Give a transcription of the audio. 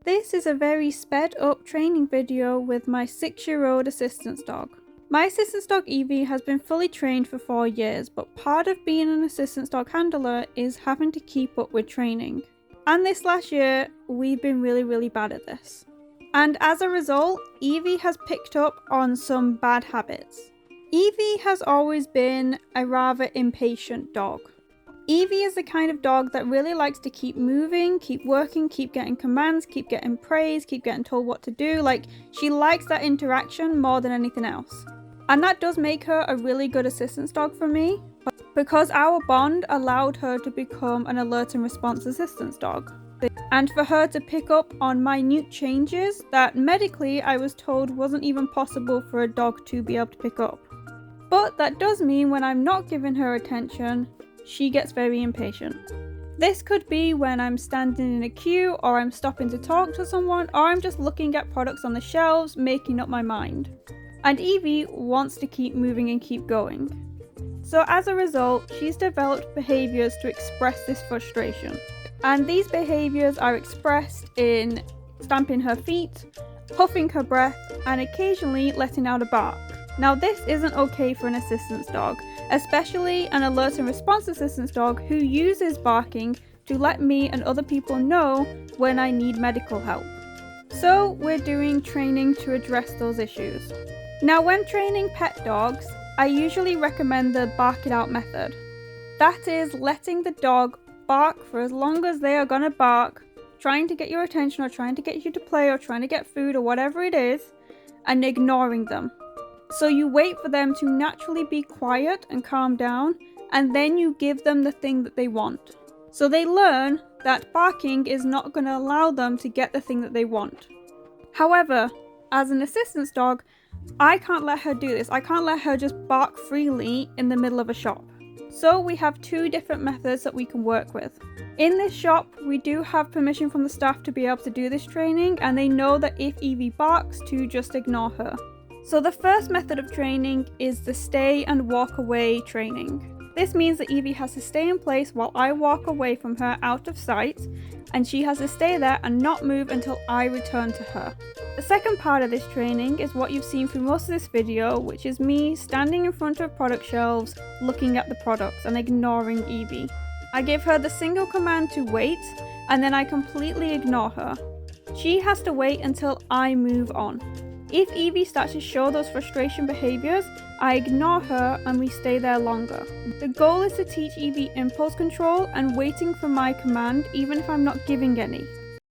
This is a very sped up training video with my 6-year-old assistance dog. My assistance dog Eevee has been fully trained for 4 years, but part of being an assistance dog handler is having to keep up with training. And this last year, we've been really bad at this. And as a result, Eevee has picked up on some bad habits. Eevee has always been a rather impatient dog. Eevee is the kind of dog that really likes to keep moving, keep working, keep getting commands, keep getting praise, keep getting told what to do. Like, she likes that interaction more than anything else. And that does make her a really good assistance dog for me, because our bond allowed her to become an alert and response assistance dog. And for her to pick up on minute changes that medically I was told wasn't even possible for a dog to be able to pick up. But that does mean when I'm not giving her attention, she gets very impatient. This could be when I'm standing in a queue, or I'm stopping to talk to someone, or I'm just looking at products on the shelves, making up my mind. And Eevee wants to keep moving and keep going. So as a result, she's developed behaviours to express this frustration. And these behaviours are expressed in stamping her feet, puffing her breath, and occasionally letting out a bark. Now this isn't okay for an assistance dog, especially an alert and response assistance dog who uses barking to let me and other people know when I need medical help. So we're doing training to address those issues. Now when training pet dogs, I usually recommend the bark it out method. That is letting the dog bark for as long as they are gonna bark, trying to get your attention or trying to get you to play or trying to get food or whatever it is, and ignoring them. So you wait for them to naturally be quiet and calm down, and then you give them the thing that they want. So they learn that barking is not going to allow them to get the thing that they want. However, as an assistance dog, I can't let her do this. I can't let her just bark freely in the middle of a shop. So we have 2 different methods that we can work with. In this shop, we do have permission from the staff to be able to do this training, and they know that if Eevee barks, to just ignore her. So the first method of training is the stay and walk away training. This means that Eevee has to stay in place while I walk away from her out of sight, and she has to stay there and not move until I return to her. The second part of this training is what you've seen through most of this video, which is me standing in front of product shelves, looking at the products and ignoring Eevee. I give her the single command to wait, and then I completely ignore her. She has to wait until I move on. If Eevee starts to show those frustration behaviours, I ignore her and we stay there longer. The goal is to teach Eevee impulse control and waiting for my command even if I'm not giving any.